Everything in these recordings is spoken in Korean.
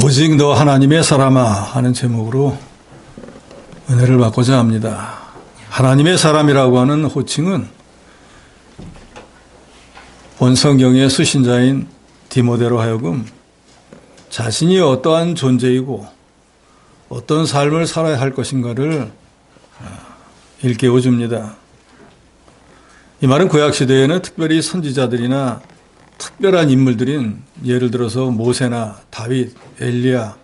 오직 너 하나님의 사람아 하는 제목으로 은혜를 받고자 합니다. 하나님의 사람이라고 하는 호칭은 본 성경의 수신자인 디모데로 하여금 자신이 어떠한 존재이고 어떤 삶을 살아야 할 것인가를 일깨워 줍니다. 이 말은 구약시대에는 특별히 선지자들이나 특별한 인물들인 예를 들어서 모세나 다윗, 엘리야,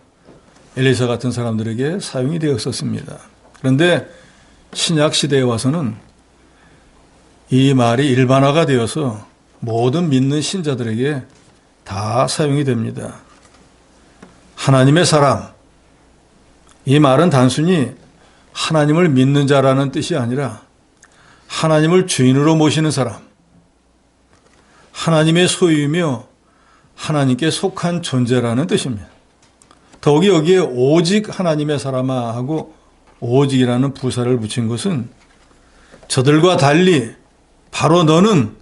엘리사 같은 사람들에게 사용이 되었었습니다. 그런데 신약 시대에 와서는 이 말이 일반화가 되어서 모든 믿는 신자들에게 다 사용이 됩니다. 하나님의 사람, 이 말은 단순히 하나님을 믿는 자라는 뜻이 아니라 하나님을 주인으로 모시는 사람, 하나님의 소유이며 하나님께 속한 존재라는 뜻입니다. 더욱이 여기에 오직 하나님의 사람아 하고 오직이라는 부사를 붙인 것은 저들과 달리 바로 너는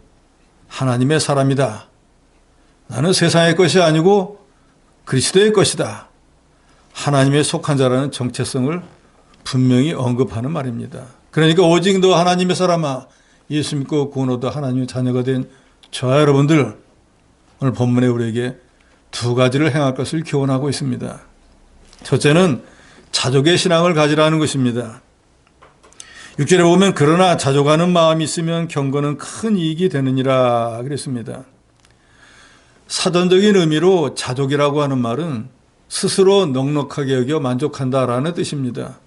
하나님의 사람이다. 나는 세상의 것이 아니고 그리스도의 것이다. 하나님의 속한 자라는 정체성을 분명히 언급하는 말입니다. 그러니까 오직 너 하나님의 사람아, 예수 믿고 구원 얻어 하나님의 자녀가 된 저와 여러분들, 오늘 본문에 우리에게 두 가지를 행할 것을 교훈하고 있습니다. 첫째는 자족의 신앙을 가지라는 것입니다. 6절에 보면 그러나 자족하는 마음이 있으면 경건은 큰 이익이 되느니라 그랬습니다. 사전적인 의미로 자족이라고 하는 말은 스스로 넉넉하게 여겨 만족한다라는 뜻입니다.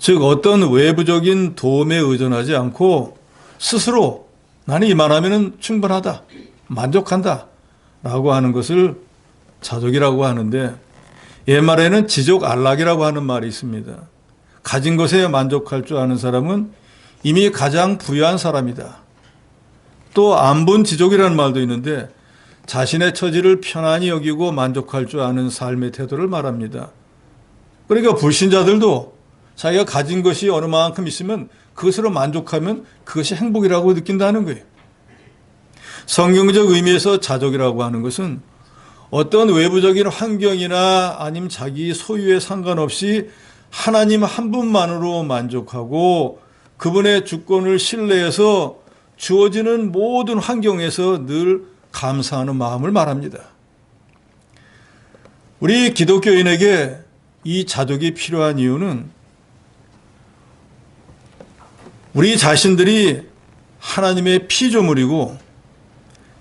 즉 어떤 외부적인 도움에 의존하지 않고 스스로 나는 이만하면 충분하다, 만족한다 라고 하는 것을 자족이라고 하는데, 옛말에는 지족 안락이라고 하는 말이 있습니다. 가진 것에 만족할 줄 아는 사람은 이미 가장 부유한 사람이다. 또 안분지족이라는 말도 있는데 자신의 처지를 편안히 여기고 만족할 줄 아는 삶의 태도를 말합니다. 그러니까 불신자들도 자기가 가진 것이 어느 만큼 있으면 그것으로 만족하면 그것이 행복이라고 느낀다는 거예요. 성경적 의미에서 자족이라고 하는 것은 어떤 외부적인 환경이나 아니면 자기 소유에 상관없이 하나님 한 분만으로 만족하고 그분의 주권을 신뢰해서 주어지는 모든 환경에서 늘 감사하는 마음을 말합니다. 우리 기독교인에게 이 자족이 필요한 이유는 우리 자신들이 하나님의 피조물이고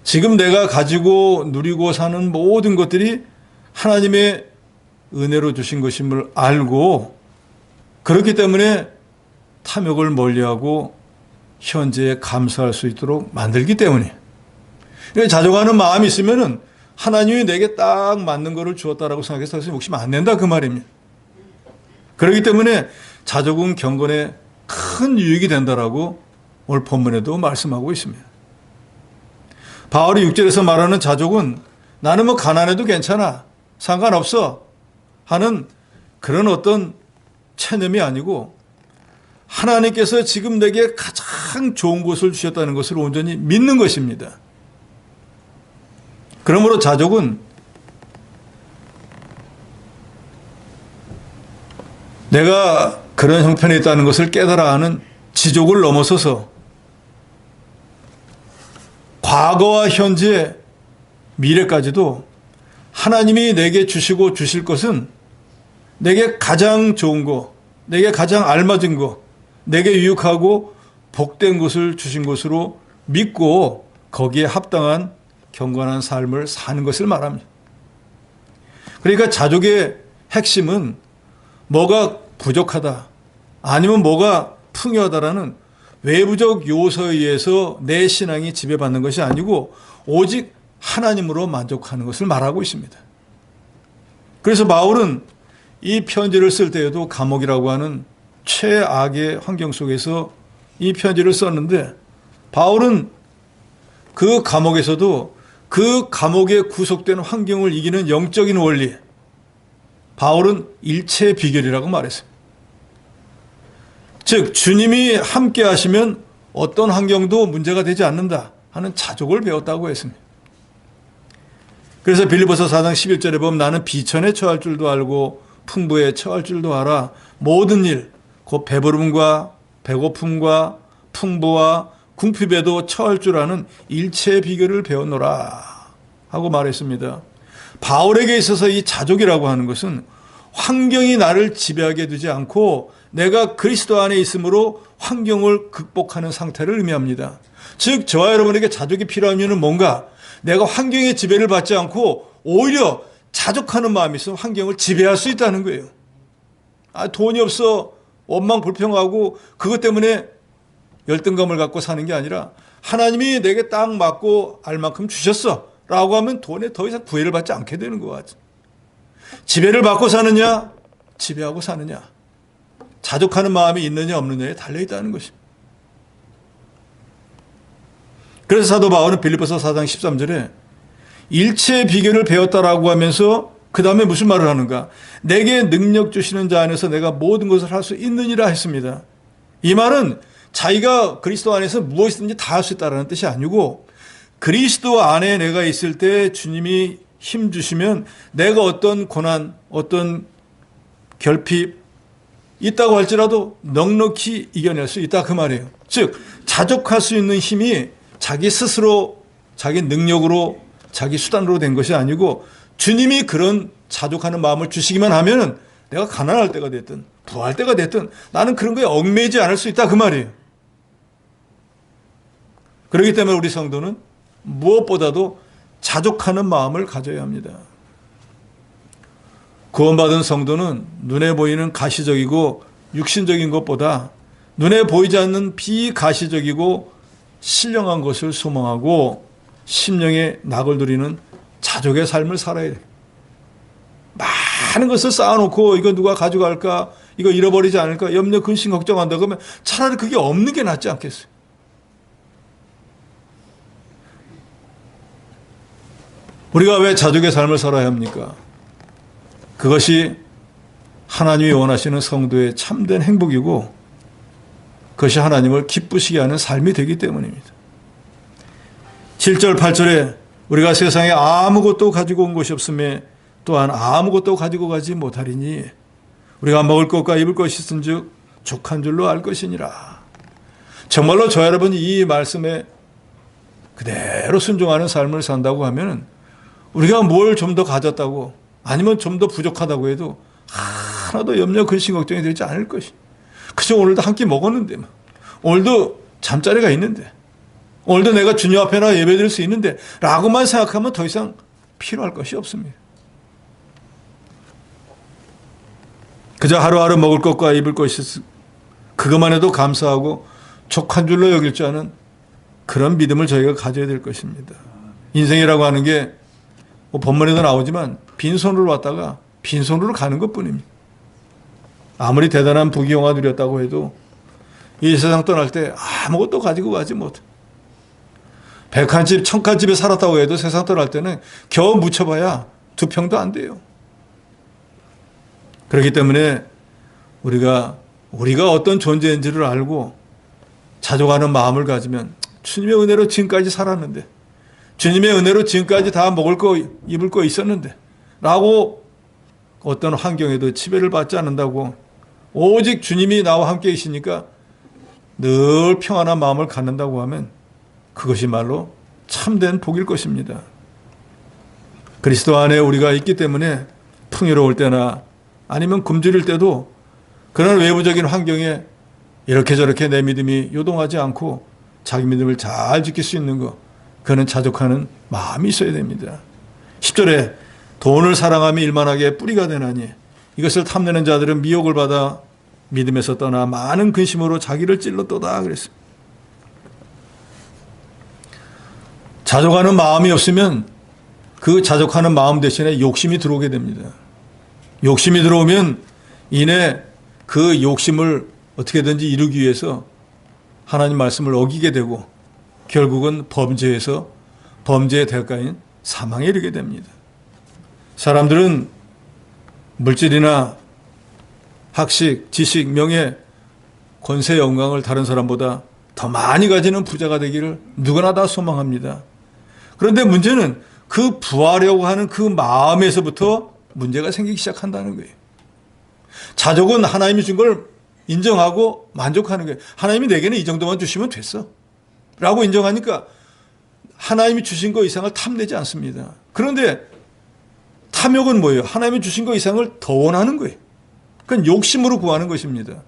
지금 내가 가지고 누리고 사는 모든 것들이 하나님의 은혜로 주신 것임을 알고 그렇기 때문에 탐욕을 멀리하고 현재에 감사할 수 있도록 만들기 때문에, 자족하는 마음이 있으면 하나님이 내게 딱 맞는 것을 주었다라고 생각해서 욕심 안 낸다 그 말입니다. 그렇기 때문에 자족은 경건에 큰 유익이 된다라고 오늘 본문에도 말씀하고 있습니다. 바울이 6절에서 말하는 자족은 나는 뭐 가난해도 괜찮아, 상관없어 하는 그런 어떤 체념이 아니고 하나님께서 지금 내게 가장 좋은 것을 주셨다는 것을 온전히 믿는 것입니다. 그러므로 자족은 내가 그런 형편에 있다는 것을 깨달아 하는 지족을 넘어서서 과거와 현재, 미래까지도 하나님이 내게 주시고 주실 것은 내게 가장 좋은 것, 내게 가장 알맞은 것, 내게 유익하고 복된 것을 주신 것으로 믿고 거기에 합당한 경건한 삶을 사는 것을 말합니다. 그러니까 자족의 핵심은 뭐가 부족하다, 아니면 뭐가 풍요하다라는 외부적 요소에 의해서 내 신앙이 지배받는 것이 아니고 오직 하나님으로 만족하는 것을 말하고 있습니다. 그래서 바울은 이 편지를 쓸 때에도 감옥이라고 하는 최악의 환경 속에서 이 편지를 썼는데, 바울은 그 감옥에서도 그 감옥에 구속된 환경을 이기는 영적인 원리, 바울은 일체의 비결이라고 말했습니다. 즉 주님이 함께 하시면 어떤 환경도 문제가 되지 않는다 하는 자족을 배웠다고 했습니다. 그래서 빌립보서 4장 11절에 보면 나는 비천에 처할 줄도 알고 풍부에 처할 줄도 알아. 모든 일, 곧 배부름과 배고픔과 풍부와 궁핍에도 처할 줄 아는 일체의 비결을 배웠노라 하고 말했습니다. 바울에게 있어서 이 자족이라고 하는 것은 환경이 나를 지배하게 두지 않고 내가 그리스도 안에 있으므로 환경을 극복하는 상태를 의미합니다. 즉 저와 여러분에게 자족이 필요한 이유는 뭔가? 내가 환경의 지배를 받지 않고 오히려 자족하는 마음이 있으면 환경을 지배할 수 있다는 거예요. 돈이 없어 원망 불평하고 그것 때문에 열등감을 갖고 사는 게 아니라 하나님이 내게 딱 맞고 알 만큼 주셨어 라고 하면 돈에 더 이상 구애를 받지 않게 되는 것 같아요. 지배를 받고 사느냐 지배하고 사느냐, 자족하는 마음이 있느냐 없느냐에 달려있다는 것입니다. 그래서 사도 바울은 빌립보서 4장 13절에 일체의 비결을 배웠다라고 하면서 그 다음에 무슨 말을 하는가? 내게 능력 주시는 자 안에서 내가 모든 것을 할 수 있느니라 했습니다. 이 말은 자기가 그리스도 안에서 무엇이든지 다 할 수 있다는 뜻이 아니고 그리스도 안에 내가 있을 때 주님이 힘 주시면 내가 어떤 고난, 어떤 결핍 있다고 할지라도 넉넉히 이겨낼 수 있다 그 말이에요. 즉 자족할 수 있는 힘이 자기 스스로 자기 능력으로 자기 수단으로 된 것이 아니고 주님이 그런 자족하는 마음을 주시기만 하면 내가 가난할 때가 됐든 부할 때가 됐든 나는 그런 거에 얽매이지 않을 수 있다 그 말이에요. 그렇기 때문에 우리 성도는 무엇보다도 자족하는 마음을 가져야 합니다. 구원받은 성도는 눈에 보이는 가시적이고 육신적인 것보다 눈에 보이지 않는 비가시적이고 신령한 것을 소망하고 심령에 낙을 누리는 자족의 삶을 살아야 돼요. 많은 것을 쌓아놓고 이거 누가 가져갈까, 이거 잃어버리지 않을까 염려 근심 걱정한다 그러면 차라리 그게 없는 게 낫지 않겠어요? 우리가 왜 자족의 삶을 살아야 합니까? 그것이 하나님이 원하시는 성도의 참된 행복이고 그것이 하나님을 기쁘시게 하는 삶이 되기 때문입니다. 7절 8절에 우리가 세상에 아무것도 가지고 온 것이 없으며 또한 아무것도 가지고 가지 못하리니 우리가 먹을 것과 입을 것이 있은즉 족한 줄로 알 것이니라. 정말로 저 여러분이 이 말씀에 그대로 순종하는 삶을 산다고 하면 우리가 뭘 좀 더 가졌다고 아니면 좀 더 부족하다고 해도 하나도 염려 근심 걱정이 되지 않을 것이. 그저 오늘도 한 끼 먹었는데 오늘도 잠자리가 있는데 오늘도 내가 주님 앞에 나 예배드릴 수 있는데 라고만 생각하면 더 이상 필요할 것이 없습니다. 그저 하루하루 먹을 것과 입을 것이 그것만 해도 감사하고 족한 줄로 여길 줄 아는 그런 믿음을 저희가 가져야 될 것입니다. 인생이라고 하는 게 본문에도 나오지만 빈손으로 왔다가 빈손으로 가는 것뿐입니다. 아무리 대단한 부귀영화 누렸다고 해도 이 세상 떠날 때 아무것도 가지고 가지 못해. 100칸집, 1000칸집에 살았다고 해도 세상 떠날 때는 겨우 묻혀봐야 2평도 안 돼요. 그렇기 때문에 우리가 어떤 존재인지를 알고 자족하는 마음을 가지면 주님의 은혜로 지금까지 살았는데 주님의 은혜로 지금까지 다 먹을 거 입을 거 있었는데 라고 어떤 환경에도 지배를 받지 않는다고 오직 주님이 나와 함께 계시니까 늘 평안한 마음을 갖는다고 하면 그것이 말로 참된 복일 것입니다. 그리스도 안에 우리가 있기 때문에 풍요로울 때나 아니면 굶주릴 때도 그런 외부적인 환경에 이렇게 저렇게 내 믿음이 요동하지 않고 자기 믿음을 잘 지킬 수 있는 것, 그는 자족하는 마음이 있어야 됩니다. 10절에 돈을 사랑하며 일만하게 뿌리가 되나니 이것을 탐내는 자들은 미혹을 받아 믿음에서 떠나 많은 근심으로 자기를 찔렀도다 그랬습니다. 자족하는 마음이 없으면 그 자족하는 마음 대신에 욕심이 들어오게 됩니다. 욕심이 들어오면 이내 그 욕심을 어떻게든지 이루기 위해서 하나님 말씀을 어기게 되고 결국은 범죄에서 범죄의 대가인 사망에 이르게 됩니다. 사람들은 물질이나 학식, 지식, 명예, 권세, 영광을 다른 사람보다 더 많이 가지는 부자가 되기를 누구나 다 소망합니다. 그런데 문제는 그 부하려고 하는 그 마음에서부터 문제가 생기기 시작한다는 거예요. 자족은 하나님이 준 걸 인정하고 만족하는 거예요. 하나님이 내게는 이 정도만 주시면 됐어 라고 인정하니까 하나님이 주신 거 이상을 탐내지 않습니다. 그런데 탐욕은 뭐예요? 하나님이 주신 거 이상을 더 원하는 거예요. 그건 욕심으로 구하는 것입니다.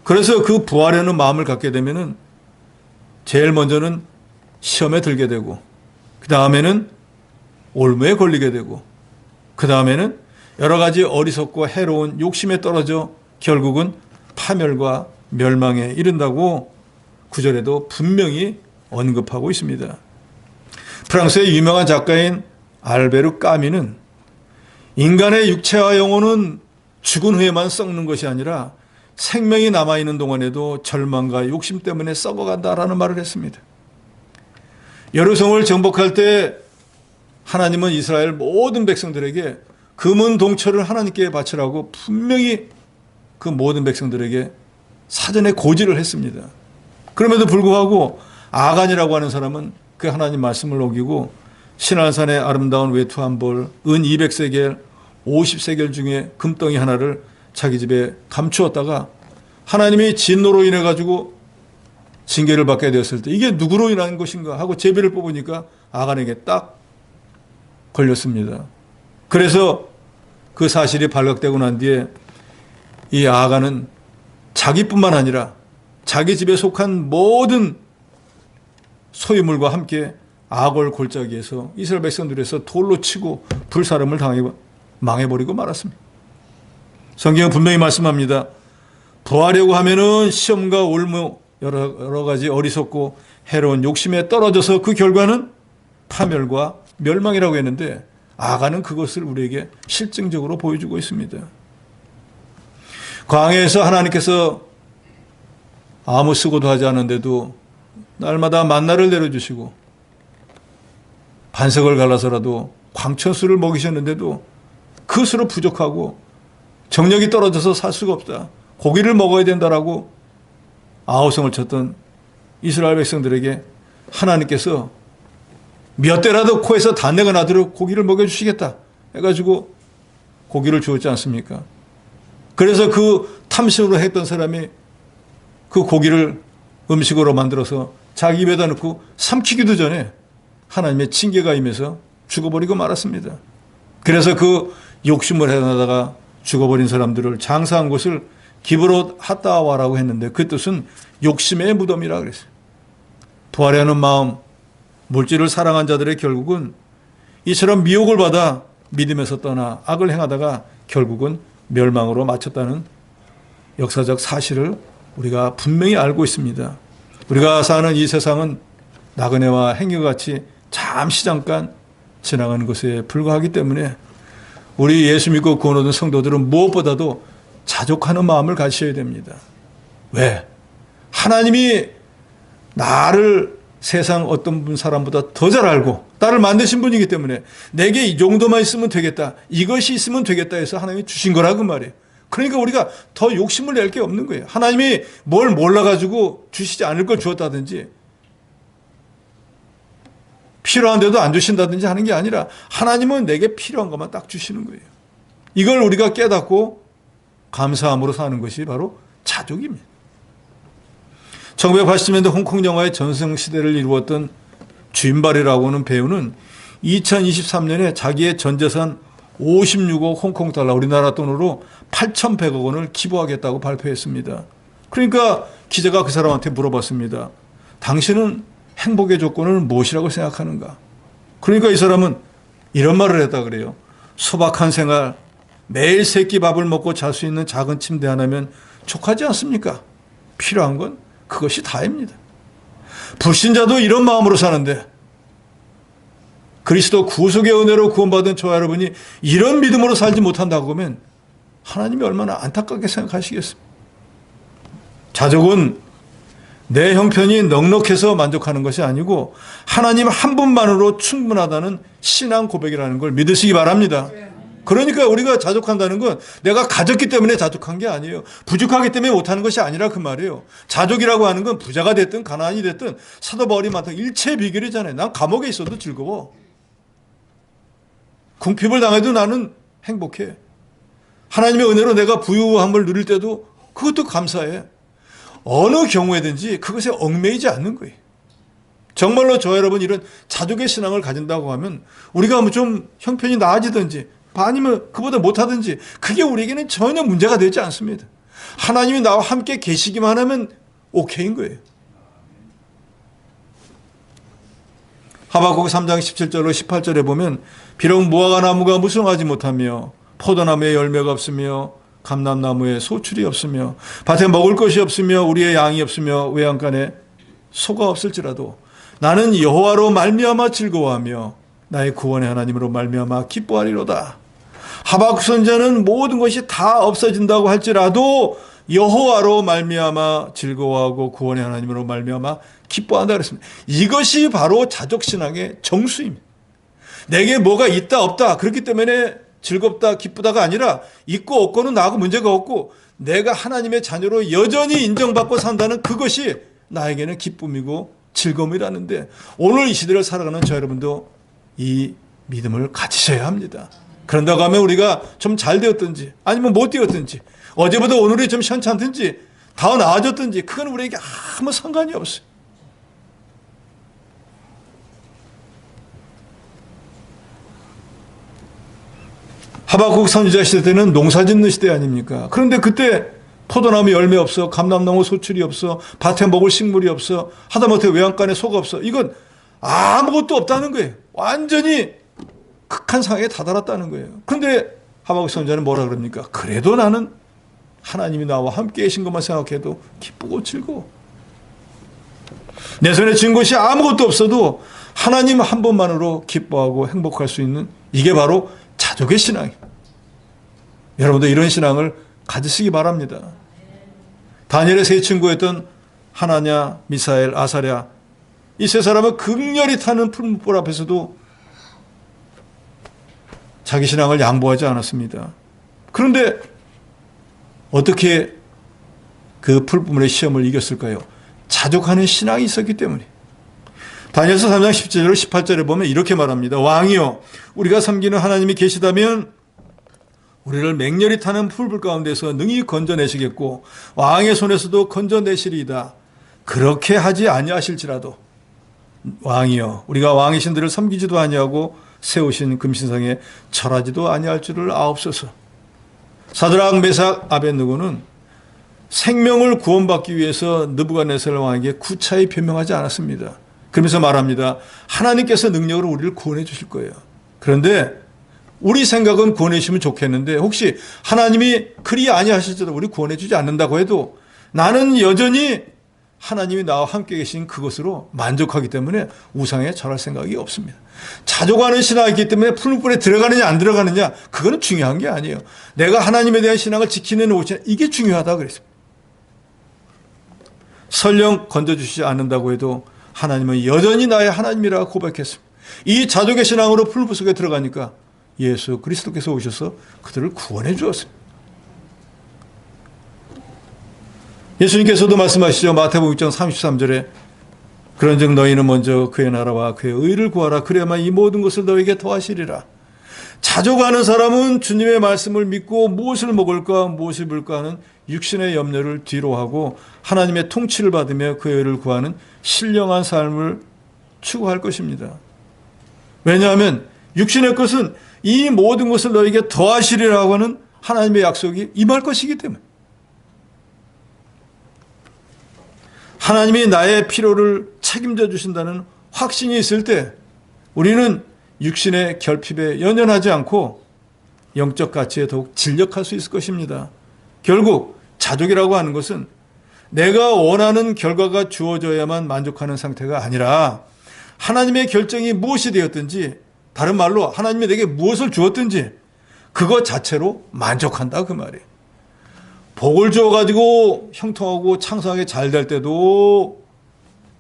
그래서 그 부하려는 마음을 갖게 되면은 제일 먼저는 시험에 들게 되고, 그 다음에는 올무에 걸리게 되고, 그 다음에는 여러 가지 어리석고 해로운 욕심에 떨어져 결국은 파멸과 멸망에 이른다고 구절에도 분명히 언급하고 있습니다. 프랑스의 유명한 작가인 알베르 까미는 인간의 육체와 영혼은 죽은 후에만 썩는 것이 아니라 생명이 남아있는 동안에도 절망과 욕심 때문에 썩어간다라는 말을 했습니다. 여루성을 정복할 때 하나님은 이스라엘 모든 백성들에게 금은 동처를 하나님께 바치라고 분명히 그 모든 백성들에게 사전에 고지를 했습니다. 그럼에도 불구하고 아간이라고 하는 사람은 그 하나님 말씀을 어기고 시날산의 아름다운 외투 한 벌, 은 200세겔, 50세겔 중에 금덩이 하나를 자기 집에 감추었다가 하나님이 진노로 인해 가지고 징계를 받게 되었을 때 이게 누구로 인한 것인가 하고 제비를 뽑으니까 아간에게 딱 걸렸습니다. 그래서 그 사실이 발각되고 난 뒤에 이 아간은 자기뿐만 아니라 자기 집에 속한 모든 소유물과 함께 아골 골짜기에서 이스라엘 백성들에서 돌로 치고 불사름을 당하고 망해버리고 말았습니다. 성경은 분명히 말씀합니다. 부하려고 하면은 시험과 올무 여러 가지 어리석고 해로운 욕심에 떨어져서 그 결과는 파멸과 멸망이라고 했는데 아간은 그것을 우리에게 실증적으로 보여주고 있습니다. 광야에서 하나님께서 아무 수고도 하지 않은데도 날마다 만나를 내려주시고 반석을 갈라서라도 광천수를 먹이셨는데도 그 수로 부족하고 정력이 떨어져서 살 수가 없다. 고기를 먹어야 된다라고 아우성을 쳤던 이스라엘 백성들에게 하나님께서 몇 대라도 코에서 단내가 나도록 고기를 먹여주시겠다 해가지고 고기를 주었지 않습니까? 그래서 그 탐심으로 했던 사람이 그 고기를 음식으로 만들어서 자기 입에다 넣고 삼키기도 전에 하나님의 징계가 임해서 죽어버리고 말았습니다. 그래서 그 욕심을 해나다가 죽어버린 사람들을 장사한 곳을 기브롯 핫다와라고 했는데 그 뜻은 욕심의 무덤이라 그랬어요. 부하려는 마음, 물질을 사랑한 자들의 결국은 이처럼 미혹을 받아 믿음에서 떠나 악을 행하다가 결국은 멸망으로 마쳤다는 역사적 사실을 우리가 분명히 알고 있습니다. 우리가 사는 이 세상은 나그네와 행여같이 잠시 잠깐 지나가는 것에 불과하기 때문에 우리 예수 믿고 구원 얻은 성도들은 무엇보다도 자족하는 마음을 가지셔야 됩니다. 왜? 하나님이 나를 세상 어떤 사람보다 더 잘 알고 나를 만드신 분이기 때문에 내게 이 정도만 있으면 되겠다, 이것이 있으면 되겠다 해서 하나님이 주신 거라 그 말이에요. 그러니까 우리가 더 욕심을 낼 게 없는 거예요. 하나님이 뭘 몰라가지고 주시지 않을 걸 주었다든지 필요한데도 안 주신다든지 하는 게 아니라 하나님은 내게 필요한 것만 딱 주시는 거예요. 이걸 우리가 깨닫고 감사함으로 사는 것이 바로 자족입니다. 1980년대 홍콩 영화의 전성시대를 이루었던 주인발이라고 하는 배우는 2023년에 자기의 전재산 56억 홍콩 달러, 우리나라 돈으로 8,100억 원을 기부하겠다고 발표했습니다. 그러니까 기자가 그 사람한테 물어봤습니다. 당신은 행복의 조건을 무엇이라고 생각하는가? 그러니까 이 사람은 이런 말을 했다 그래요. 소박한 생활, 매일 세 끼 밥을 먹고 잘 수 있는 작은 침대 하나면 족하지 않습니까? 필요한 건 그것이 다입니다. 불신자도 이런 마음으로 사는데 그리스도 구속의 은혜로 구원받은 저와 여러분이 이런 믿음으로 살지 못한다고 하면 하나님이 얼마나 안타깝게 생각하시겠습니까? 자족은 내 형편이 넉넉해서 만족하는 것이 아니고 하나님 한 분만으로 충분하다는 신앙 고백이라는 걸 믿으시기 바랍니다. 그러니까 우리가 자족한다는 건 내가 가졌기 때문에 자족한 게 아니에요. 부족하기 때문에 못하는 것이 아니라 그 말이에요. 자족이라고 하는 건 부자가 됐든 가난이 됐든 사도 바울이 말한 일체의 비결이잖아요. 난 감옥에 있어도 즐거워. 궁핍을 당해도 나는 행복해. 하나님의 은혜로 내가 부유함을 누릴 때도 그것도 감사해. 어느 경우에든지 그것에 얽매이지 않는 거예요. 정말로 저 여러분 이런 자족의 신앙을 가진다고 하면 우리가 뭐 좀 형편이 나아지든지 아니면 그보다 못하든지 그게 우리에게는 전혀 문제가 되지 않습니다. 하나님이 나와 함께 계시기만 하면 오케이인 거예요. 하박국 3장 17절로 18절에 보면 비록 무화과 나무가 무성하지 못하며 포도나무에 열매가 없으며 감람나무에 소출이 없으며 밭에 먹을 것이 없으며 우리의 양이 없으며 외양간에 소가 없을지라도 나는 여호와로 말미암아 즐거워하며 나의 구원의 하나님으로 말미암아 기뻐하리로다. 하박국 선지자는 모든 것이 다 없어진다고 할지라도 여호와로 말미암아 즐거워하고 구원의 하나님으로 말미암아 기뻐한다 그랬습니다. 이것이 바로 자족신앙의 정수입니다. 내게 뭐가 있다 없다 그렇기 때문에 즐겁다 기쁘다가 아니라 있고 없고는 나하고 문제가 없고 내가 하나님의 자녀로 여전히 인정받고 산다는 그것이 나에게는 기쁨이고 즐거움이라는데 오늘 이 시대를 살아가는 저 여러분도 이 믿음을 가지셔야 합니다. 그런다고 하면 우리가 좀 잘 되었든지 아니면 못 되었든지 어제보다 오늘이 좀 현찮든지 더 나아졌든지 그건 우리에게 아무 상관이 없어요. 하박국 선지자 시대 때는 농사 짓는 시대 아닙니까? 그런데 그때 포도나무 열매 없어, 감람나무 소출이 없어, 밭에 먹을 식물이 없어, 하다못해 외양간에 소가 없어. 이건 아무것도 없다는 거예요. 완전히 극한 상황에 다다랐다는 거예요. 그런데 하박국 선지자는 뭐라 그럽니까? 그래도 나는 하나님이 나와 함께 계신 것만 생각해도 기쁘고 즐거워. 내 손에 쥔 것이 아무것도 없어도 하나님 한 분만으로 기뻐하고 행복할 수 있는 이게 바로 자족의 신앙입니다. 여러분도 이런 신앙을 가지시기 바랍니다. 다니엘의 세 친구였던 하나냐, 미사엘, 아사랴 이 세 사람은 극렬히 타는 풀무불 앞에서도 자기 신앙을 양보하지 않았습니다. 그런데 어떻게 그 풀무불의 시험을 이겼을까요? 자족하는 신앙이 있었기 때문에. 다니엘서 3장 17절 18절에 보면 이렇게 말합니다. 왕이여 우리가 섬기는 하나님이 계시다면 우리를 맹렬히 타는 풀불 가운데서 능히 건져내시겠고 왕의 손에서도 건져내시리이다. 그렇게 하지 아니하실지라도 왕이여 우리가 왕의 신들을 섬기지도 아니하고 세우신 금신상에 절하지도 아니할 줄을 아옵소서. 사드락 메삭 아벳느고는 생명을 구원받기 위해서 느부갓네살 왕에게 구차히 변명하지 않았습니다. 그러면서 말합니다. 하나님께서 능력으로 우리를 구원해 주실 거예요. 그런데 우리 생각은 구원해 주시면 좋겠는데 혹시 하나님이 그리 아니하실지라도 우리 구원해 주지 않는다고 해도 나는 여전히 하나님이 나와 함께 계신 그것으로 만족하기 때문에 우상에 절할 생각이 없습니다. 자족하는 신앙이 있기 때문에 풀무불에 들어가느냐 안 들어가느냐 그거는 중요한 게 아니에요. 내가 하나님에 대한 신앙을 지키는 옷이 이게 중요하다 그랬습니다. 설령 건져주시지 않는다고 해도 하나님은 여전히 나의 하나님이라고 고백했습니다. 이 자족의 신앙으로 풀무불 속에 들어가니까 예수 그리스도께서 오셔서 그들을 구원해 주었습니다. 예수님께서도 말씀하시죠. 마태복음 6장 33절에 그런즉 너희는 먼저 그의 나라와 그의 의를 구하라. 그래야만 이 모든 것을 너희에게 더하시리라. 자족하는 사람은 주님의 말씀을 믿고 무엇을 먹을까 무엇을 입을까 하는 육신의 염려를 뒤로하고 하나님의 통치를 받으며 그의 의를 구하는 신령한 삶을 추구할 것입니다. 왜냐하면 육신의 것은 이 모든 것을 너에게 더하시리라고 하는 하나님의 약속이 임할 것이기 때문에 하나님이 나의 필요를 책임져 주신다는 확신이 있을 때 우리는 육신의 결핍에 연연하지 않고 영적 가치에 더욱 진력할 수 있을 것입니다. 결국 자족이라고 하는 것은 내가 원하는 결과가 주어져야만 만족하는 상태가 아니라 하나님의 결정이 무엇이 되었든지 다른 말로 하나님이 내게 무엇을 주었든지 그것 자체로 만족한다 그 말이에요. 복을 주어가지고 형통하고 창성하게 잘 될 때도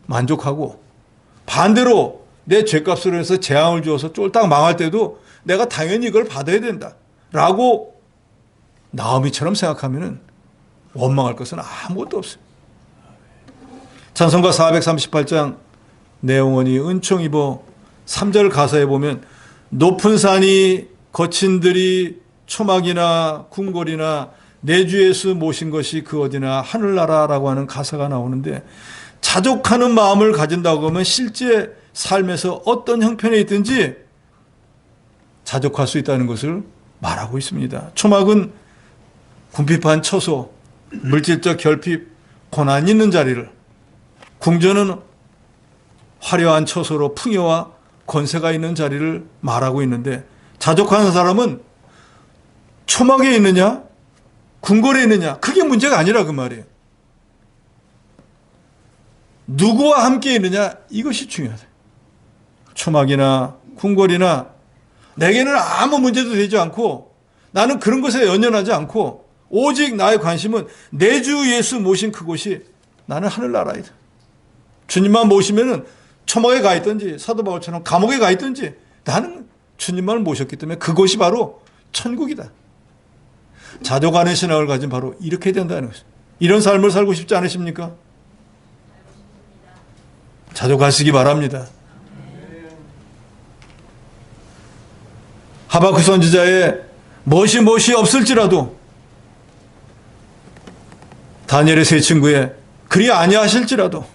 만족하고 반대로 내 죄값으로 해서 재앙을 주어서 쫄딱 망할 때도 내가 당연히 이걸 받아야 된다. 라고 나오미처럼 생각하면 원망할 것은 아무것도 없어요. 찬송가 438장 내용원이 은총 입어 3절 가사에 보면 높은 산이 거친 들이 초막이나 궁궐이나 내 주 예수 모신 것이 그 어디나 하늘나라라고 하는 가사가 나오는데, 자족하는 마음을 가진다고 하면 실제 삶에서 어떤 형편에 있든지 자족할 수 있다는 것을 말하고 있습니다. 초막은 궁핍한 처소, 물질적 결핍, 고난 있는 자리를, 궁전은 화려한 처소로 풍요와 권세가 있는 자리를 말하고 있는데, 자족하는 사람은 초막에 있느냐 궁궐에 있느냐 그게 문제가 아니라 그 말이에요. 누구와 함께 있느냐 이것이 중요하다. 초막이나 궁궐이나 내게는 아무 문제도 되지 않고 나는 그런 것에 연연하지 않고 오직 나의 관심은 내 주 예수 모신 그곳이 나는 하늘나라이다. 주님만 모시면은 초막에 가 있든지 사도 바울처럼 감옥에 가 있든지 나는 주님만을 모셨기 때문에 그곳이 바로 천국이다. 자족하는 신앙을 가진 바로 이렇게 된다는 것입니다. 이런 삶을 살고 싶지 않으십니까? 자족하시기 바랍니다. 하박국 선지자의 무엇이 없을지라도 다니엘의 세 친구의 그리 아니하실지라도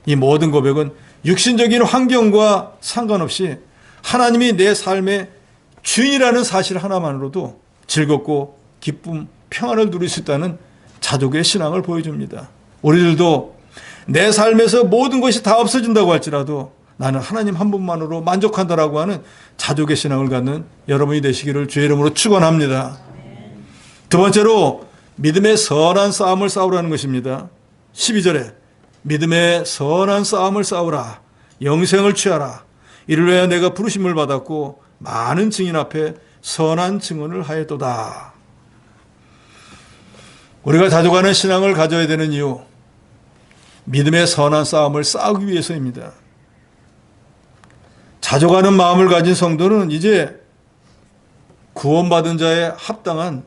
이 모든 고백은 육신적인 환경과 상관없이 하나님이 내 삶의 주인이라는 사실 하나만으로도 즐겁고 기쁨, 평안을 누릴 수 있다는 자족의 신앙을 보여줍니다. 우리들도 내 삶에서 모든 것이 다 없어진다고 할지라도 나는 하나님 한 분만으로 만족한다라고 하는 자족의 신앙을 갖는 여러분이 되시기를 주의 이름으로 축원합니다. 두 번째로 믿음의 선한 싸움을 싸우라는 것입니다. 12절에 믿음의 선한 싸움을 싸우라. 영생을 취하라. 이를 위하여 내가 부르심을 받았고 많은 증인 앞에 선한 증언을 하였도다. 우리가 자족하는 신앙을 가져야 되는 이유, 믿음의 선한 싸움을 싸우기 위해서입니다. 자족하는 마음을 가진 성도는 이제 구원받은 자의 합당한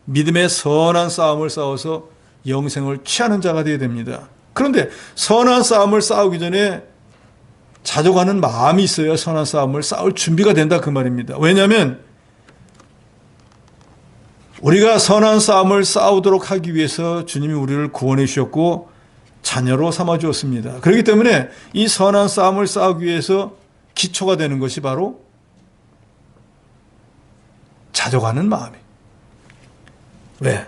믿음의 선한 싸움을 싸워서 영생을 취하는 자가 되어야 됩니다. 그런데 선한 싸움을 싸우기 전에 자족하는 마음이 있어야 선한 싸움을 싸울 준비가 된다 그 말입니다. 왜냐하면 우리가 선한 싸움을 싸우도록 하기 위해서 주님이 우리를 구원해 주셨고 자녀로 삼아 주었습니다. 그렇기 때문에 이 선한 싸움을 싸우기 위해서 기초가 되는 것이 바로 자족하는 마음이에요. 왜?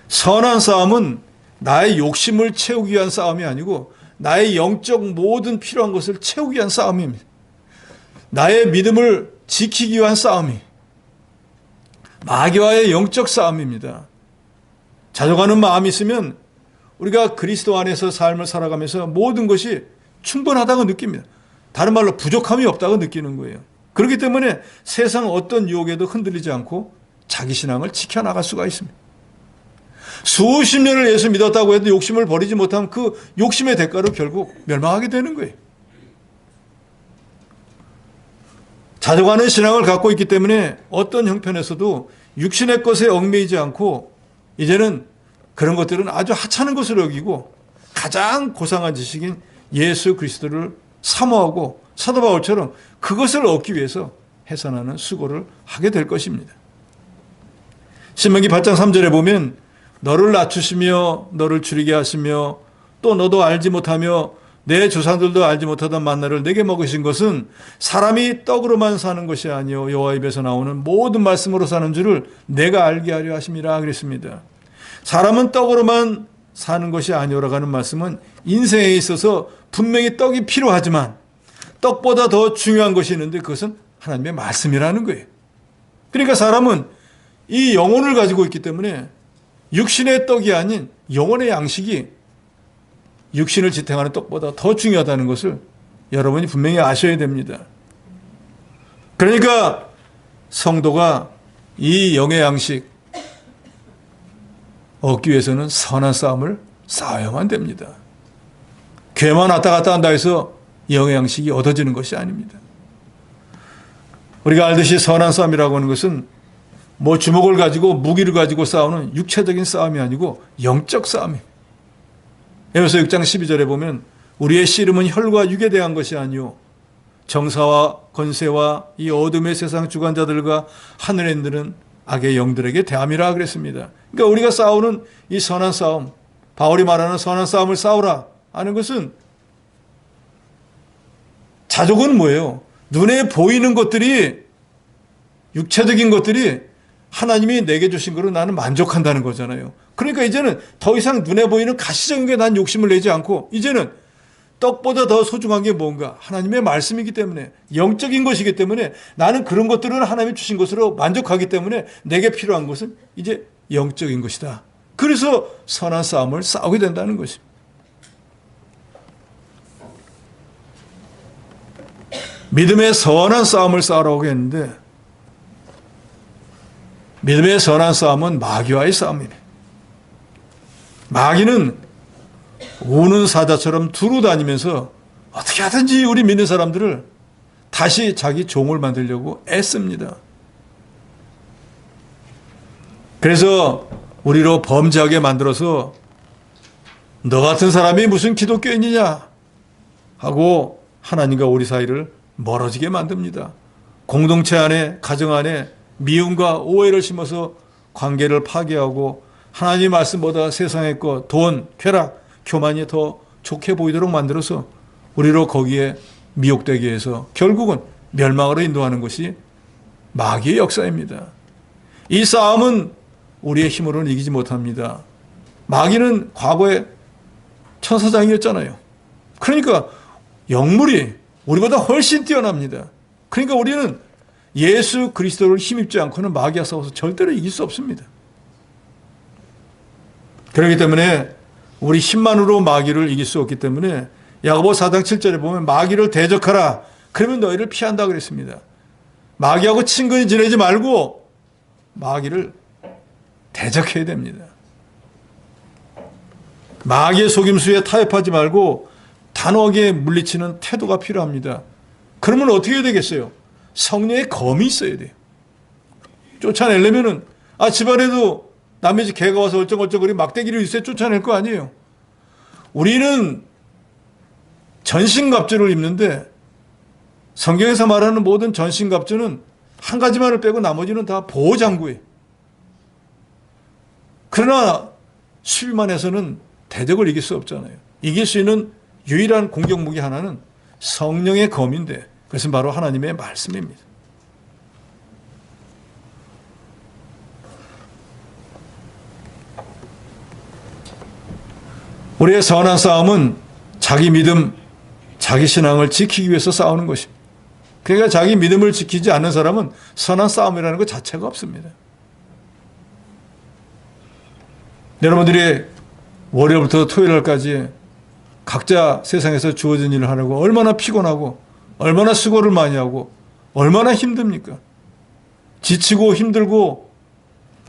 선한 싸움은 나의 욕심을 채우기 위한 싸움이 아니고 나의 영적 모든 필요한 것을 채우기 위한 싸움입니다. 나의 믿음을 지키기 위한 싸움이 마귀와의 영적 싸움입니다. 자족하는 마음이 있으면 우리가 그리스도 안에서 삶을 살아가면서 모든 것이 충분하다고 느낍니다. 다른 말로 부족함이 없다고 느끼는 거예요. 그렇기 때문에 세상 어떤 유혹에도 흔들리지 않고 자기 신앙을 지켜나갈 수가 있습니다. 수십 년을 예수 믿었다고 해도 욕심을 버리지 못하면 그 욕심의 대가로 결국 멸망하게 되는 거예요. 자족하는 신앙을 갖고 있기 때문에 어떤 형편에서도 육신의 것에 얽매이지 않고 이제는 그런 것들은 아주 하찮은 것으로 여기고 가장 고상한 지식인 예수 그리스도를 사모하고 사도 바울처럼 그것을 얻기 위해서 해산하는 수고를 하게 될 것입니다. 신명기 8장 3절에 보면 너를 낮추시며 너를 줄이게 하시며 또 너도 알지 못하며 내 조상들도 알지 못하던 만나를 내게 먹으신 것은 사람이 떡으로만 사는 것이 아니요 여호와 입에서 나오는 모든 말씀으로 사는 줄을 내가 알게 하려 하심이라 그랬습니다. 사람은 떡으로만 사는 것이 아니오라고 하는 말씀은 인생에 있어서 분명히 떡이 필요하지만 떡보다 더 중요한 것이 있는데 그것은 하나님의 말씀이라는 거예요. 그러니까 사람은 이 영혼을 가지고 있기 때문에 육신의 떡이 아닌 영혼의 양식이 육신을 지탱하는 떡보다 더 중요하다는 것을 여러분이 분명히 아셔야 됩니다. 그러니까 성도가 이 영의 양식 얻기 위해서는 선한 싸움을 싸워야만 됩니다. 교회만 왔다 갔다 한다 해서 영의 양식이 얻어지는 것이 아닙니다. 우리가 알듯이 선한 싸움이라고 하는 것은 뭐 주먹을 가지고 무기를 가지고 싸우는 육체적인 싸움이 아니고 영적 싸움입니다. 에베소 6장 12절에 보면 우리의 씨름은 혈과 육에 대한 것이 아니요 정사와 권세와 이 어둠의 세상 주관자들과 하늘에 있는 악의 영들에게 대함이라 그랬습니다. 그러니까 우리가 싸우는 이 선한 싸움, 바울이 말하는 선한 싸움을 싸우라 하는 것은 자족은 뭐예요? 눈에 보이는 것들이, 육체적인 것들이 하나님이 내게 주신 거로 나는 만족한다는 거잖아요. 그러니까 이제는 더 이상 눈에 보이는 가시적인 게 난 욕심을 내지 않고 이제는 떡보다 더 소중한 게 뭔가? 하나님의 말씀이기 때문에, 영적인 것이기 때문에 나는 그런 것들은 하나님이 주신 것으로 만족하기 때문에 내게 필요한 것은 이제 영적인 것이다. 그래서 선한 싸움을 싸우게 된다는 것입니다. 믿음의 선한 싸움을 싸우라고 했는데 믿음의 선한 싸움은 마귀와의 싸움이네. 마귀는 우는 사자처럼 두루 다니면서 어떻게 하든지 우리 믿는 사람들을 다시 자기 종을 만들려고 애씁니다. 그래서 우리로 범죄하게 만들어서 너 같은 사람이 무슨 기독교인이냐 하고 하나님과 우리 사이를 멀어지게 만듭니다. 공동체 안에, 가정 안에 미움과 오해를 심어서 관계를 파괴하고 하나님 말씀보다 세상의 것, 돈, 쾌락, 교만이 더 좋게 보이도록 만들어서 우리로 거기에 미혹되게 해서 결국은 멸망으로 인도하는 것이 마귀의 역사입니다. 이 싸움은 우리의 힘으로는 이기지 못합니다. 마귀는 과거에 천사장이었잖아요. 그러니까 영물이 우리보다 훨씬 뛰어납니다. 그러니까 우리는 예수 그리스도를 힘입지 않고는 마귀와 싸워서 절대로 이길 수 없습니다. 그렇기 때문에 우리 힘만으로 마귀를 이길 수 없기 때문에 야고보 4장 7절에 보면 마귀를 대적하라. 그러면 너희를 피한다 그랬습니다. 마귀하고 친근히 지내지 말고 마귀를 대적해야 됩니다. 마귀의 속임수에 타협하지 말고 단호하게 물리치는 태도가 필요합니다. 그러면 어떻게 해야 되겠어요? 성령의 검이 있어야 돼요. 쫓아내려면은 집안에도 남의 집 개가 와서 얼쩡얼쩡거리 막대기를 있어야 쫓아낼 거 아니에요. 우리는 전신갑주를 입는데 성경에서 말하는 모든 전신갑주는 한 가지만을 빼고 나머지는 다 보호장구예요. 그러나 수비만 해서는 대적을 이길 수 없잖아요. 이길 수 있는 유일한 공격무기 하나는 성령의 검인데 그것은 바로 하나님의 말씀입니다. 우리의 선한 싸움은 자기 믿음, 자기 신앙을 지키기 위해서 싸우는 것입니다. 그러니까 자기 믿음을 지키지 않는 사람은 선한 싸움이라는 것 자체가 없습니다. 여러분들이 월요일부터 토요일까지 각자 세상에서 주어진 일을 하려고 얼마나 피곤하고 얼마나 수고를 많이 하고 얼마나 힘듭니까? 지치고 힘들고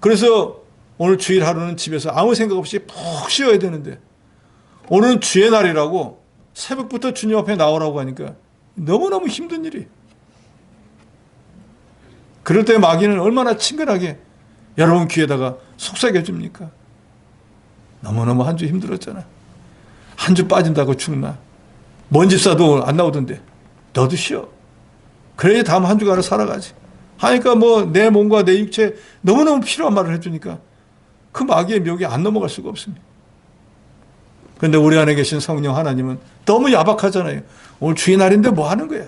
그래서 오늘 주일 하루는 집에서 아무 생각 없이 푹 쉬어야 되는데 오늘은 주의 날이라고 새벽부터 주님 앞에 나오라고 하니까 너무너무 힘든 일이에요. 그럴 때 마귀는 얼마나 친근하게 여러분 귀에다가 속삭여 줍니까? 너무너무 한 주 힘들었잖아. 한 주 빠진다고 죽나? 먼 집사도 안 나오던데 너도 쉬어. 그래야 다음 한 주간을 살아가지. 하니까 내 몸과 내 육체 너무너무 필요한 말을 해주니까 그 마귀의 묘기에 안 넘어갈 수가 없습니다. 그런데 우리 안에 계신 성령 하나님은 너무 야박하잖아요. 오늘 주의 날인데 뭐 하는 거야?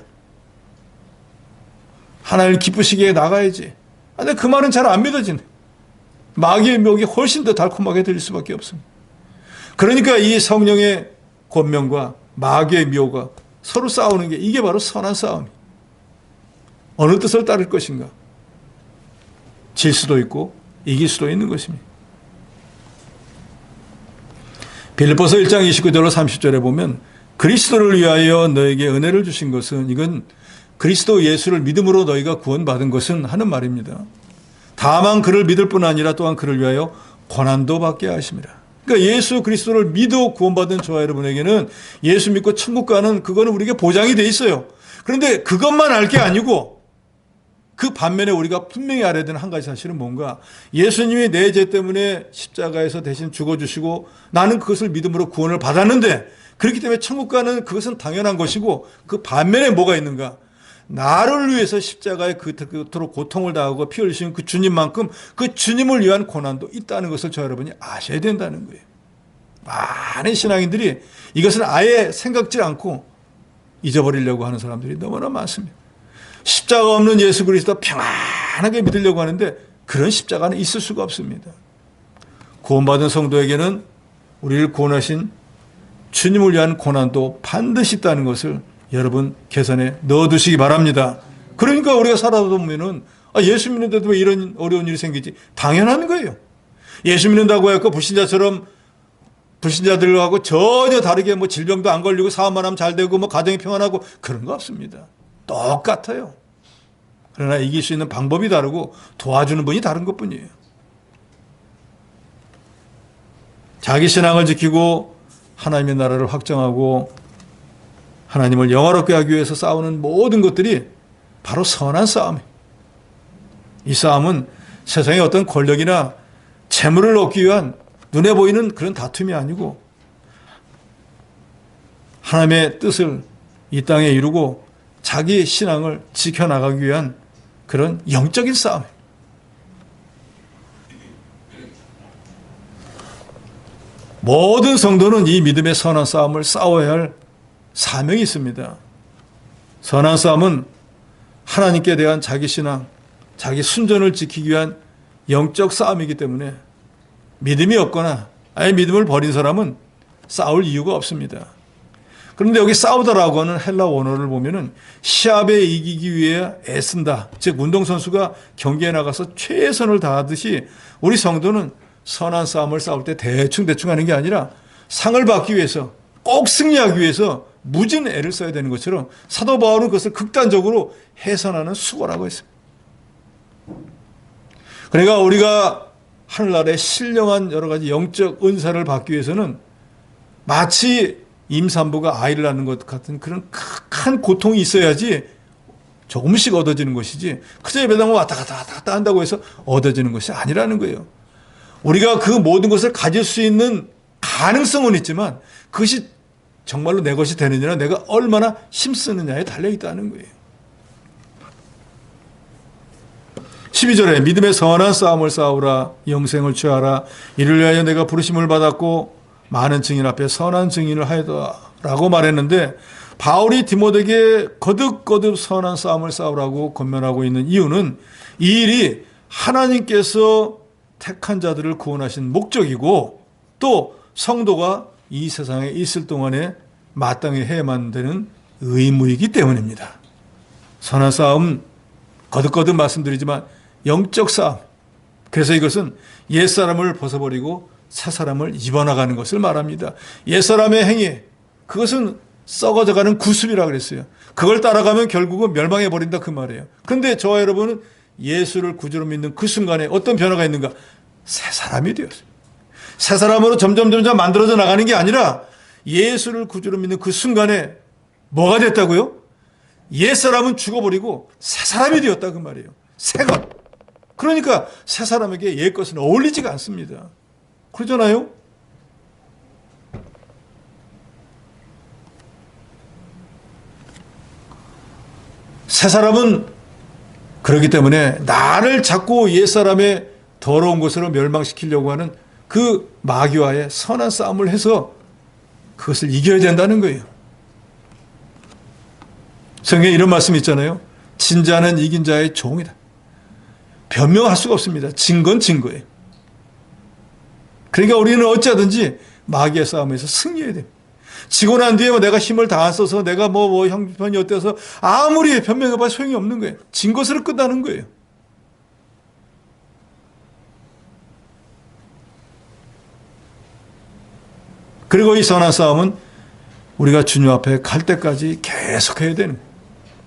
하나님을 기쁘시게 나가야지. 근데 그 말은 잘 안 믿어지네. 마귀의 묘기 훨씬 더 달콤하게 들릴 수밖에 없습니다. 그러니까 이 성령의 권명과 마귀의 묘가 서로 싸우는 게 이게 바로 선한 싸움이에요. 어느 뜻을 따를 것인가? 질 수도 있고 이길 수도 있는 것입니다. 빌립보서 1장 29절로 30절에 보면 그리스도를 위하여 너에게 은혜를 주신 것은 이건 그리스도 예수를 믿음으로 너희가 구원받은 것은 하는 말입니다. 다만 그를 믿을 뿐 아니라 또한 그를 위하여 고난도 받게 하심이라. 그러니까 예수 그리스도를 믿어 구원받은 저와 여러분에게는 예수 믿고 천국 가는 그거는 우리에게 보장이 돼 있어요. 그런데 그것만 알 게 아니고 그 반면에 우리가 분명히 알아야 되는 한 가지 사실은 뭔가, 예수님이 내 죄 때문에 십자가에서 대신 죽어주시고 나는 그것을 믿음으로 구원을 받았는데, 그렇기 때문에 천국 가는 그것은 당연한 것이고, 그 반면에 뭐가 있는가? 나를 위해서 십자가에 그토록 고통을 당하고 피 흘리신 그 주님만큼 그 주님을 위한 고난도 있다는 것을 저 여러분이 아셔야 된다는 거예요. 많은 신앙인들이 이것을 아예 생각지 않고 잊어버리려고 하는 사람들이 너무나 많습니다. 십자가 없는 예수 그리스도 평안하게 믿으려고 하는데 그런 십자가는 있을 수가 없습니다. 구원받은 성도에게는 우리를 구원하신 주님을 위한 고난도 반드시 있다는 것을 여러분 계산에 넣어두시기 바랍니다. 그러니까 우리가 살아다 보면은 예수 믿는데도 왜 이런 어려운 일이 생기지? 당연한 거예요. 예수 믿는다고 해서 불신자들하고 전혀 다르게 뭐 질병도 안 걸리고 사업만 하면 잘 되고 뭐 가정이 평안하고 그런 거 없습니다. 똑같아요. 그러나 이길 수 있는 방법이 다르고 도와주는 분이 다른 것뿐이에요. 자기 신앙을 지키고 하나님의 나라를 확장하고 하나님을 영화롭게 하기 위해서 싸우는 모든 것들이 바로 선한 싸움이에요. 이 싸움은 세상의 어떤 권력이나 재물을 얻기 위한 눈에 보이는 그런 다툼이 아니고 하나님의 뜻을 이 땅에 이루고 자기 신앙을 지켜나가기 위한 그런 영적인 싸움이에요. 모든 성도는 이 믿음의 선한 싸움을 싸워야 할 사명이 있습니다. 선한 싸움은 하나님께 대한 자기 신앙, 자기 순전을 지키기 위한 영적 싸움이기 때문에 믿음이 없거나 아예 믿음을 버린 사람은 싸울 이유가 없습니다. 그런데 여기 싸우다라고 하는 헬라 원어를 보면은 시합에 이기기 위해 애쓴다. 즉 운동선수가 경기에 나가서 최선을 다하듯이 우리 성도는 선한 싸움을 싸울 때 대충 하는 게 아니라 상을 받기 위해서 꼭 승리하기 위해서 무진 애를 써야 되는 것처럼 사도 바울은 그것을 극단적으로 해선하는 수고라고 했습니다. 그러니까 우리가 하늘나라의 신령한 여러 가지 영적 은사를 받기 위해서는 마치 임산부가 아이를 낳는 것 같은 그런 극한 고통이 있어야지 조금씩 얻어지는 것이지 그저 예배당을 왔다 갔다 한다고 해서 얻어지는 것이 아니라는 거예요. 우리가 그 모든 것을 가질 수 있는 가능성은 있지만 그것이 정말로 내 것이 되느냐 내가 얼마나 힘쓰느냐에 달려있다는 거예요. 12절에 믿음의 선한 싸움을 싸우라 영생을 취하라 이를 위하여 내가 부르심을 받았고 많은 증인 앞에 선한 증인을 하였다라고 말했는데 바울이 디모데에게 거듭 선한 싸움을 싸우라고 권면하고 있는 이유는 이 일이 하나님께서 택한 자들을 구원하신 목적이고 또 성도가 이 세상에 있을 동안에 마땅히 해야만 되는 의무이기 때문입니다. 선한 싸움 거듭 말씀드리지만 영적 싸움. 그래서 이것은 옛사람을 벗어버리고 새사람을 입어나가는 것을 말합니다. 옛사람의 행위 그것은 썩어져가는 구습이라고 그랬어요. 그걸 따라가면 결국은 멸망해버린다 그 말이에요. 그런데 저와 여러분은 예수를 구주로 믿는 그 순간에 어떤 변화가 있는가? 새 사람이 되었어요. 새 사람으로 점점 만들어져 나가는 게 아니라 예수를 구주로 믿는 그 순간에 뭐가 됐다고요? 옛사람은 죽어버리고 새 사람이 되었다 그 말이에요. 새 것. 그러니까 새 사람에게 옛 것은 어울리지가 않습니다. 그러잖아요? 새 사람은 그렇기 때문에 나를 자꾸 옛사람의 더러운 것으로 멸망시키려고 하는 그 마귀와의 선한 싸움을 해서 그것을 이겨야 된다는 거예요. 성경에 이런 말씀이 있잖아요. 진자는 이긴 자의 종이다. 변명할 수가 없습니다. 진 건 진 거예요. 그러니까 우리는 어찌하든지 마귀의 싸움에서 승리해야 됩니다. 지고 난 뒤에 내가 힘을 다 써서 내가 형편이 어때서 아무리 변명해봐야 소용이 없는 거예요. 진 것으로 끝나는 거예요. 그리고 이 선한 싸움은 우리가 주님 앞에 갈 때까지 계속 해야 되는 거예요.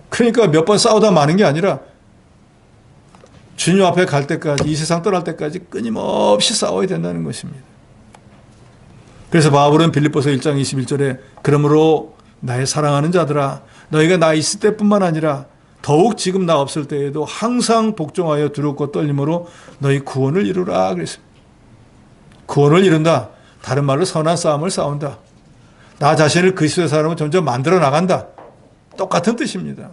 그러니까 몇 번 싸우다 마는 게 아니라 주님 앞에 갈 때까지 이 세상 떠날 때까지 끊임없이 싸워야 된다는 것입니다. 그래서 바울은 빌립보서 1장 21절에 그러므로 나의 사랑하는 자들아 너희가 나 있을 때뿐만 아니라 더욱 지금 나 없을 때에도 항상 복종하여 두렵고 떨림으로 너희 구원을 이루라 그랬습니다. 구원을 이룬다. 다른 말로 선한 싸움을 싸운다. 나 자신을 그리스도의 사람으로 점점 만들어 나간다. 똑같은 뜻입니다.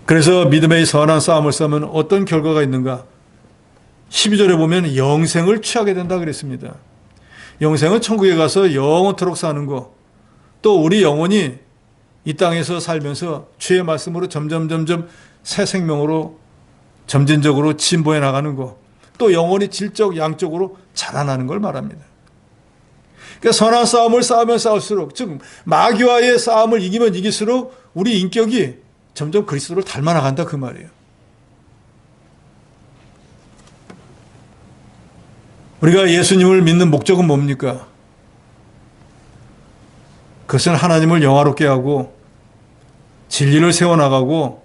그래서 믿음의 선한 싸움을 싸우면 어떤 결과가 있는가? 12절에 보면 영생을 취하게 된다 그랬습니다. 영생은 천국에 가서 영원토록 사는 거, 또 우리 영혼이 이 땅에서 살면서 주의 말씀으로 점점 새 생명으로 점진적으로 진보해 나가는 거, 또 영혼이 질적 양적으로 자라나는 걸 말합니다. 그러니까 선한 싸움을 싸우면 싸울수록, 즉 마귀와의 싸움을 이기면 이길수록 우리 인격이 점점 그리스도를 닮아 나간다 그 말이에요. 우리가 예수님을 믿는 목적은 뭡니까? 그것은 하나님을 영화롭게 하고 진리를 세워나가고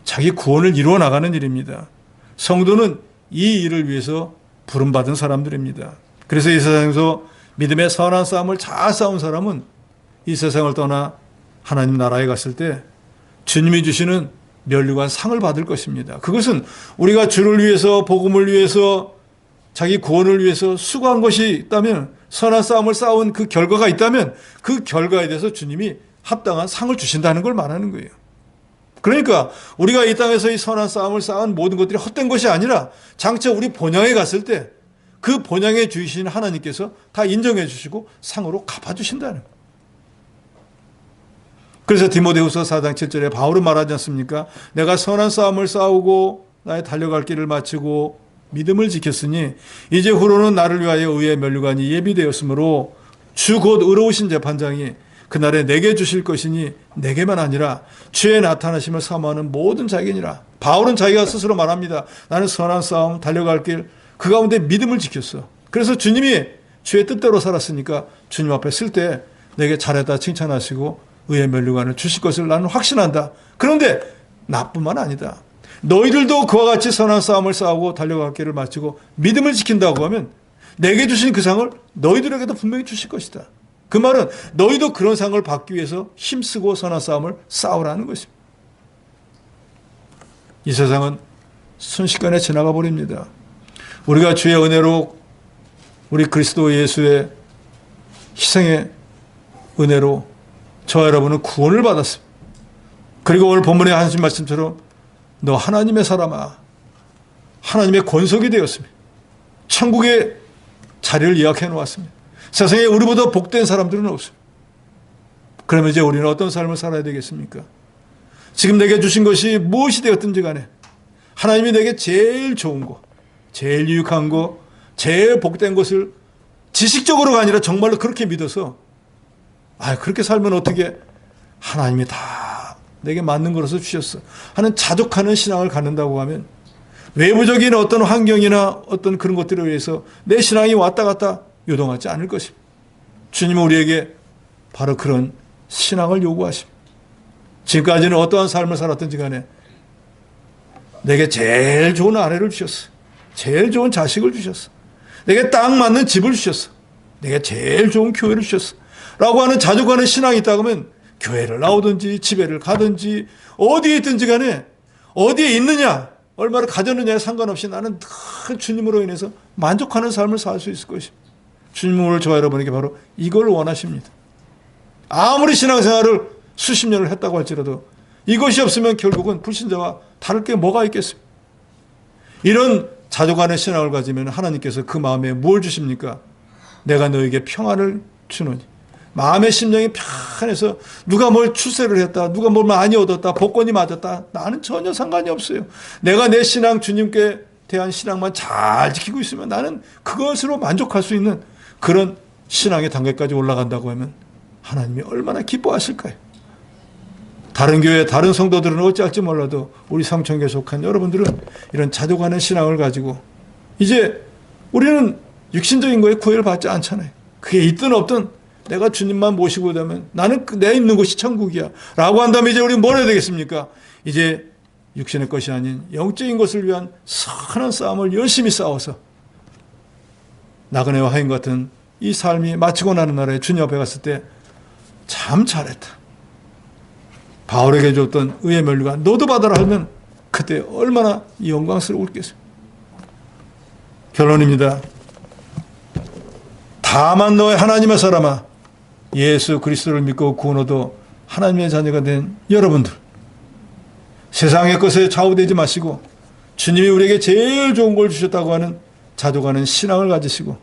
자기 구원을 이루어 나가는 일입니다. 성도는 이 일을 위해서 부름받은 사람들입니다. 그래서 이 세상에서 믿음의 선한 싸움을 잘 싸운 사람은 이 세상을 떠나 하나님 나라에 갔을 때 주님이 주시는 면류관 상을 받을 것입니다. 그것은 우리가 주를 위해서, 복음을 위해서, 자기 구원을 위해서 수고한 것이 있다면, 선한 싸움을 싸운 그 결과가 있다면 그 결과에 대해서 주님이 합당한 상을 주신다는 걸 말하는 거예요. 그러니까 우리가 이 땅에서 이 선한 싸움을 쌓은 모든 것들이 헛된 것이 아니라 장차 우리 본향에 갔을 때 그 본향에 주신 하나님께서 다 인정해 주시고 상으로 갚아주신다는 거예요. 그래서 디모데후서 4장 7절에 바울은 말하지 않습니까? 내가 선한 싸움을 싸우고 나의 달려갈 길을 마치고 믿음을 지켰으니 이제 후로는 나를 위하여 의의 면류관이 예비되었으므로 주 곧 의로우신 재판장이 그날에 내게 주실 것이니 내게만 아니라 주의 나타나심을 사모하는 모든 자에게니라. 바울은 자기가 스스로 말합니다. 나는 선한 싸움 달려갈 길 그 가운데 믿음을 지켰어. 그래서 주님이 주의 뜻대로 살았으니까 주님 앞에 쓸 때 내게 잘했다 칭찬하시고 의의 면류관을 주실 것을 나는 확신한다. 그런데 나뿐만 아니다. 너희들도 그와 같이 선한 싸움을 싸우고 달려갈 길을 마치고 믿음을 지킨다고 하면 내게 주신 그 상을 너희들에게도 분명히 주실 것이다. 그 말은 너희도 그런 상을 받기 위해서 힘쓰고 선한 싸움을 싸우라는 것입니다. 이 세상은 순식간에 지나가 버립니다. 우리가 주의 은혜로 우리 그리스도 예수의 희생의 은혜로 저와 여러분은 구원을 받았습니다. 그리고 오늘 본문의 하나님 말씀처럼 너 하나님의 사람아, 하나님의 권속이 되었습니다. 천국의 자리를 예약해 놓았습니다. 세상에 우리보다 복된 사람들은 없습니다. 그러면 이제 우리는 어떤 삶을 살아야 되겠습니까? 지금 내게 주신 것이 무엇이 되었든지 간에 하나님이 내게 제일 좋은 거, 제일 유익한 거, 제일 복된 것을 지식적으로가 아니라 정말로 그렇게 믿어서 그렇게 살면 어떻게 하나님이 다 내게 맞는 거라서 주셨어 하는 자족하는 신앙을 갖는다고 하면 외부적인 어떤 환경이나 어떤 그런 것들에 의해서 내 신앙이 왔다 갔다 요동하지 않을 것입니다. 주님은 우리에게 바로 그런 신앙을 요구하십니다. 지금까지는 어떠한 삶을 살았든지 간에 내게 제일 좋은 아내를 주셨어. 제일 좋은 자식을 주셨어. 내게 딱 맞는 집을 주셨어. 내게 제일 좋은 교회를 주셨어. 라고 하는 자족하는 신앙이 있다고 하면 교회를 나오든지 집에를 가든지 어디에 있든지 간에 어디에 있느냐 얼마를 가졌느냐에 상관없이 나는 늘 주님으로 인해서 만족하는 삶을 살 수 있을 것입니다. 주님은 오늘 저와 여러분에게 바로 이걸 원하십니다. 아무리 신앙생활을 수십 년을 했다고 할지라도 이것이 없으면 결국은 불신자와 다를 게 뭐가 있겠습니까? 이런 자족하는 신앙을 가지면 하나님께서 그 마음에 뭘 주십니까? 내가 너에게 평안을 주노니. 마음의 심령이 편해서 누가 뭘 출세를 했다, 누가 뭘 많이 얻었다, 복권이 맞았다, 나는 전혀 상관이 없어요. 내가 내 신앙, 주님께 대한 신앙만 잘 지키고 있으면 나는 그것으로 만족할 수 있는 그런 신앙의 단계까지 올라간다고 하면 하나님이 얼마나 기뻐하실까요? 다른 교회, 다른 성도들은 어찌할지 몰라도 우리 성천교에 속한 여러분들은 이런 자족하는 신앙을 가지고 이제 우리는 육신적인 거에 구애를 받지 않잖아요. 그게 있든 없든 내가 주님만 모시고 되면 나는 내 있는 곳이 천국이야 라고 한다면 이제 우리는 뭘 해야 되겠습니까? 이제 육신의 것이 아닌 영적인 것을 위한 선한 싸움을 열심히 싸워서 나그네와 하인 같은 이 삶이 마치고 나는 날에 주님 앞에 갔을 때 참 잘했다. 바울에게 줬던 의의 면류관 너도 받아라 하면 그때 얼마나 영광스러웠겠어요. 결론입니다. 다만 너의 하나님의 사람아, 예수 그리스도를 믿고 구원 얻어 하나님의 자녀가 된 여러분들, 세상의 것에 좌우되지 마시고 주님이 우리에게 제일 좋은 걸 주셨다고 하는 자족하는 신앙을 가지시고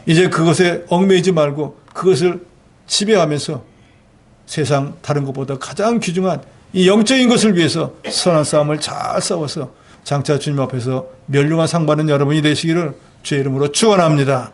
이제 그것에 얽매이지 말고 그것을 지배하면서 세상 다른 것보다 가장 귀중한 이 영적인 것을 위해서 선한 싸움을 잘 싸워서 장차 주님 앞에서 멸류관 상 받는 여러분이 되시기를 주의 이름으로 축원합니다.